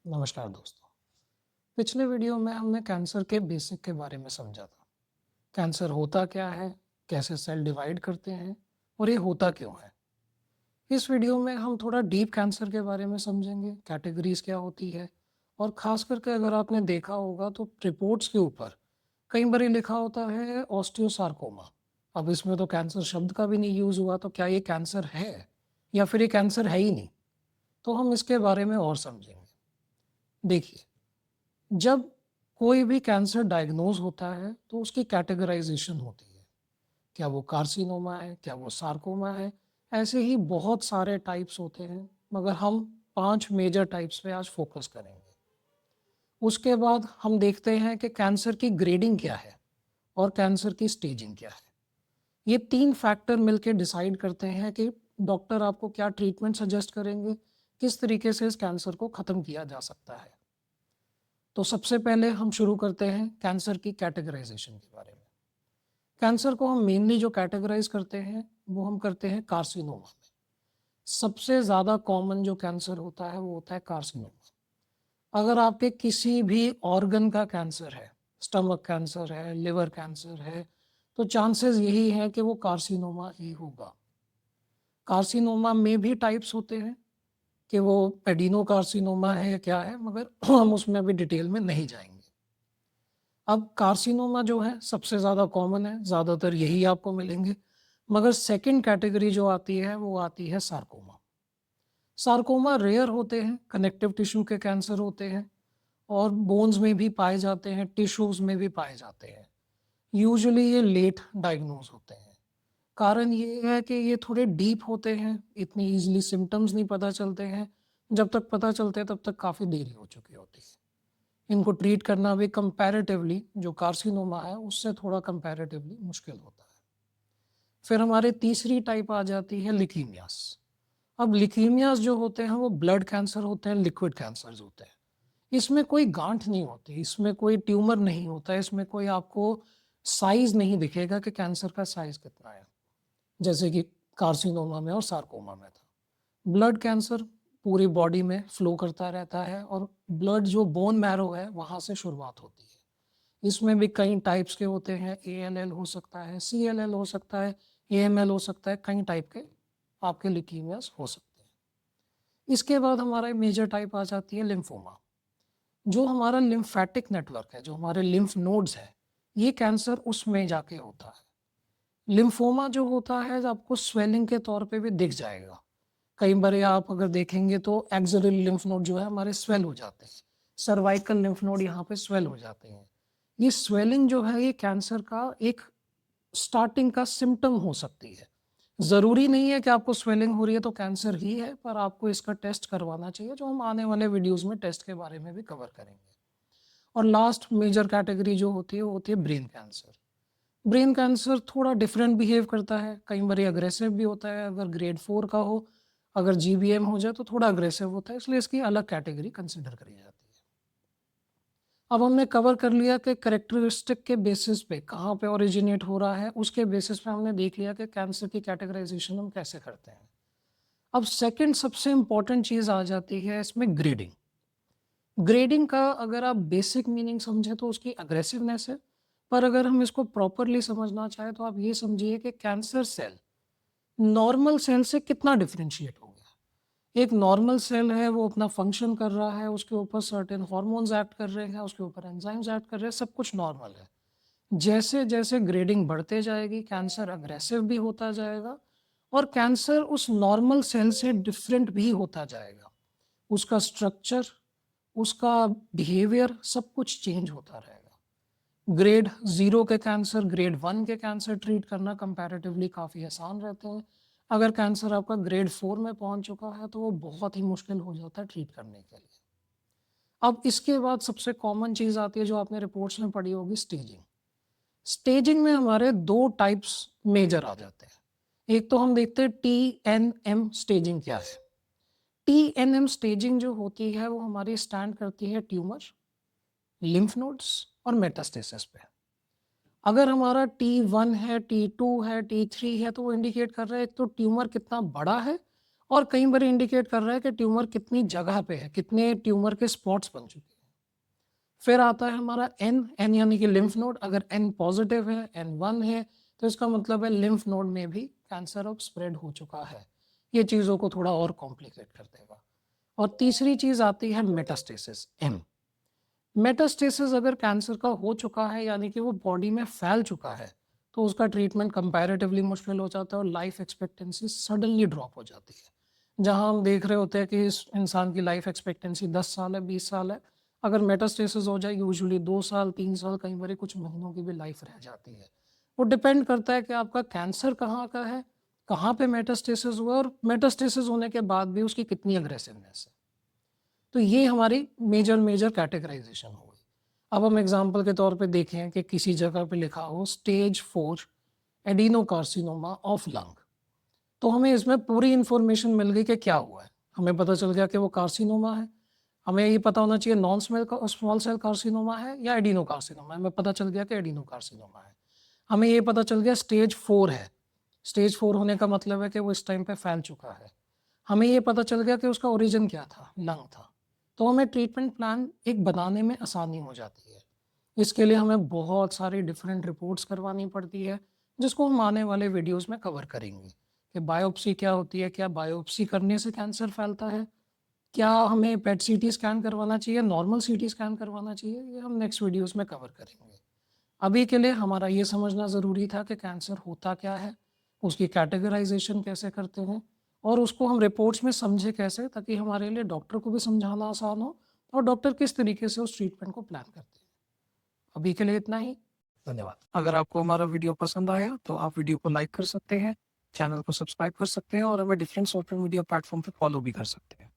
नमस्कार दोस्तों। पिछले वीडियो में हमने कैंसर के बेसिक के बारे में समझा था। कैंसर होता क्या है, कैसे सेल डिवाइड करते हैं और ये होता क्यों है। इस वीडियो में हम थोड़ा डीप कैंसर के बारे में समझेंगे, कैटेगरीज क्या होती है और खास करके अगर आपने देखा होगा तो रिपोर्ट्स के ऊपर कई बार लिखा होता है ऑस्टियोसार्कोमा। अब इसमें तो कैंसर शब्द का भी नहीं यूज़ हुआ, तो क्या ये कैंसर है या फिर ये कैंसर है ही नहीं। तो हम इसके बारे में और समझेंगे। देखिए, जब कोई भी कैंसर डायग्नोज होता है तो उसकी कैटेगराइजेशन होती है। क्या वो कार्सिनोमा है, क्या वो सार्कोमा है। ऐसे ही बहुत सारे टाइप्स होते हैं, मगर हम 5 मेजर टाइप्स पे आज फोकस करेंगे। उसके बाद हम देखते हैं कि कैंसर की ग्रेडिंग क्या है और कैंसर की स्टेजिंग क्या है। ये 3 फैक्टर मिलकर डिसाइड करते हैं कि डॉक्टर आपको क्या ट्रीटमेंट सजेस्ट करेंगे, किस तरीके से इस कैंसर को ख़त्म किया जा सकता है। तो सबसे पहले हम शुरू करते हैं कैंसर की कैटेगराइजेशन के बारे में। कैंसर को हम मेनली जो कैटेगराइज करते हैं वो हम करते हैं कार्सिनोमा में। सबसे ज़्यादा कॉमन जो कैंसर होता है वो होता है कार्सिनोमा। अगर आपके किसी भी ऑर्गन का कैंसर है, स्टमक कैंसर है, लिवर कैंसर है, तो चांसेस यही है कि वो कार्सिनोमा ही होगा। कार्सिनोमा में भी टाइप्स होते हैं कि वो एडिनोकार्सिनोमा है या क्या है, मगर हम उसमें अभी डिटेल में नहीं जाएंगे। अब कार्सिनोमा जो है सबसे ज़्यादा कॉमन है, ज़्यादातर यही आपको मिलेंगे। मगर सेकंड कैटेगरी जो आती है वो आती है सार्कोमा। सार्कोमा रेयर होते हैं, कनेक्टिव टिश्यू के कैंसर होते हैं और बोन्स में भी पाए जाते हैं, टिश्यूज में भी पाए जाते हैं। यूजुअली ये लेट डायग्नोज होते हैं। कारण ये है कि ये थोड़े डीप होते हैं, इतनी ईजिली सिम्टम्स नहीं पता चलते हैं। जब तक पता चलते हैं तब तक काफ़ी देरी हो चुकी होती है। इनको ट्रीट करना भी कंपैरेटिवली जो कार्सिनोमा है उससे थोड़ा कंपैरेटिवली मुश्किल होता है। फिर हमारे तीसरी टाइप आ जाती है लिकीमियास। अब लिकीमियास जो होते हैं वो ब्लड कैंसर होते हैं, लिक्विड कैंसर्स होते हैं। इसमें कोई गांठ नहीं होती, इसमें कोई ट्यूमर नहीं होता, इसमें कोई आपको साइज नहीं दिखेगा कि कैंसर का साइज कितना है, जैसे कि कार्सिनोमा में और सार्कोमा में था। ब्लड कैंसर पूरी बॉडी में फ्लो करता रहता है और ब्लड जो बोन मैरो है वहाँ से शुरुआत होती है। इसमें भी कई टाइप्स के होते हैं, ALL हो सकता है, CLL हो सकता है, AML हो सकता है, कई टाइप के आपके ल्यूकीमियास हो सकते हैं। इसके बाद हमारा मेजर टाइप आ जाती है लिम्फोमा। जो हमारा लिम्फेटिक नेटवर्क है, जो हमारे लिम्फ नोड्स है, ये कैंसर उसमें जाके होता है। लिम्फोमा जो होता है आपको स्वेलिंग के तौर पे भी दिख जाएगा। कई बार आप अगर देखेंगे तो एक्सिलरी लिम्फ नोड जो है हमारे स्वेल हो जाते हैं, सर्वाइकल लिम्फ नोड यहाँ पे स्वेल हो जाते हैं। ये स्वेलिंग जो है ये कैंसर का एक स्टार्टिंग का सिम्टम हो सकती है। ज़रूरी नहीं है कि आपको स्वेलिंग हो रही है तो कैंसर ही है, पर आपको इसका टेस्ट करवाना चाहिए, जो हम आने वाले वीडियोज़ में टेस्ट के बारे में भी कवर करेंगे। और लास्ट मेजर कैटेगरी जो होती है वो होती है ब्रेन कैंसर। ब्रेन कैंसर थोड़ा डिफरेंट बिहेव करता है, कई बार अग्रेसिव भी होता है। अगर ग्रेड 4 का हो, अगर GBM हो जाए तो थोड़ा अग्रेसिव होता है, इसलिए इसकी अलग कैटेगरी कंसिडर करी जाती है। अब हमने कवर कर लिया कि करेक्टरिस्टिक के बेसिस पे कहाँ पे ओरिजिनेट हो रहा है, उसके बेसिस पे हमने देख लिया कि कैंसर की कैटेगराइजेशन हम कैसे करते हैं। अब सेकंड सबसे इम्पॉर्टेंट चीज़ आ जाती है इसमें ग्रेडिंग। ग्रेडिंग का अगर आप बेसिक मीनिंग समझें तो उसकी अग्रेसिवनेस है, पर अगर हम इसको प्रॉपरली समझना चाहें तो आप ये समझिए कि कैंसर सेल नॉर्मल सेल से कितना डिफरेंशिएट हो गया। एक नॉर्मल सेल है, वो अपना फंक्शन कर रहा है, उसके ऊपर सर्टेन हार्मोन्स एक्ट कर रहे हैं, उसके ऊपर एंजाइम्स एक्ट कर रहे हैं, सब कुछ नॉर्मल है। जैसे जैसे ग्रेडिंग बढ़ते जाएगी कैंसर अग्रेसिव भी होता जाएगा और कैंसर उस नॉर्मल सेल से डिफरेंट भी होता जाएगा। उसका स्ट्रक्चर, उसका बिहेवियर सब कुछ चेंज होता रहेगा। ग्रेड 0 के कैंसर ग्रेड 1 के कैंसर ट्रीट करना कंपैरेटिवली काफ़ी आसान रहते हैं। अगर कैंसर आपका ग्रेड 4 में पहुंच चुका है तो वो बहुत ही मुश्किल हो जाता है ट्रीट करने के लिए। अब इसके बाद सबसे कॉमन चीज़ आती है जो आपने रिपोर्ट्स में पढ़ी होगी, स्टेजिंग। स्टेजिंग में हमारे 2 टाइप्स मेजर आ जाते हैं। एक तो हम देखते हैं TNM स्टेजिंग क्या है। TNM स्टेजिंग जो होती है वो हमारी स्टैंड करती है ट्यूमर, लिम्फ नोड्स और मेटास्टेसिस पे। अगर हमारा T1 है, T2 है, T3 है तो वो इंडिकेट कर रहा है एक तो ट्यूमर कितना बड़ा है और कई बार इंडिकेट कर रहा है कि ट्यूमर कितनी जगह पे है, कितने ट्यूमर के स्पॉट्स बन चुके हैं। फिर आता है हमारा एन यानी कि लिम्फ नोड। अगर एन पॉजिटिव है, एन 1 है, तो इसका मतलब है लिम्फ नोड में भी कैंसर अब स्प्रेड हो चुका है। ये चीज़ों को थोड़ा और कॉम्प्लिकेट कर देगा। और तीसरी चीज़ आती है मेटास्टेसिस, एम। मेटास्टेसिस अगर कैंसर का हो चुका है यानी कि वो बॉडी में फैल चुका है, तो उसका ट्रीटमेंट कंपैरेटिवली मुश्किल हो जाता है और लाइफ एक्सपेक्टेंसी सडनली ड्रॉप हो जाती है। जहां हम देख रहे होते हैं कि इस इंसान की लाइफ एक्सपेक्टेंसी 10 साल है, 20 साल है, अगर मेटास्टेसिस हो जाए यूजुअली 2 साल, 3 साल, कई बार कुछ महीनों की भी लाइफ रह जाती है। वो डिपेंड करता है कि आपका कैंसर कहाँ का है, कहाँ पे मेटास्टेसिस हुआ और मेटास्टेसिस होने के बाद भी उसकी कितनी अग्रेसिवनेस है। तो ये हमारी मेजर मेजर कैटेगराइजेशन हो गई। अब हम एग्जांपल के तौर पे देखें कि किसी जगह पे लिखा हो स्टेज 4 एडिनोकार्सिनोमा ऑफ लंग, तो हमें इसमें पूरी इन्फॉर्मेशन मिल गई कि क्या हुआ है। हमें पता चल गया कि वो कार्सिनोमा है। हमें ये पता होना चाहिए नॉन स्मॉल सेल कार्सिनोमा है या एडिनोकार्सिनोमा है। हमें पता चल गया कि एडिनोकार्सिनोमा है। हमें ये पता चल गया स्टेज 4 है। स्टेज 4 होने का मतलब है कि वो इस टाइम पे फैल चुका है। हमें ये पता चल गया कि उसका ओरिजिन क्या था, लंग था। तो हमें ट्रीटमेंट प्लान एक बनाने में आसानी हो जाती है। इसके लिए हमें बहुत सारी डिफरेंट रिपोर्ट्स करवानी पड़ती है, जिसको हम आने वाले वीडियोस में कवर करेंगे कि बायोप्सी क्या होती है, क्या बायोप्सी करने से कैंसर फैलता है, क्या हमें पेट सीटी स्कैन करवाना चाहिए, नॉर्मल सीटी स्कैन करवाना चाहिए, ये हम नेक्स्ट वीडियोस में कवर करेंगे। अभी के लिए हमारा ये समझना ज़रूरी था कि कैंसर होता क्या है, उसकी कैटेगराइजेशन कैसे करते हैं और उसको हम रिपोर्ट्स में समझे कैसे, ताकि हमारे लिए डॉक्टर को भी समझाना आसान हो और डॉक्टर किस तरीके से उस ट्रीटमेंट को प्लान करते हैं। अभी के लिए इतना ही। धन्यवाद। अगर आपको हमारा वीडियो पसंद आया तो आप वीडियो को लाइक कर सकते हैं, चैनल को सब्सक्राइब कर सकते हैं और हमें डिफरेंट सोशल मीडिया प्लेटफॉर्म पे फॉलो भी कर सकते हैं।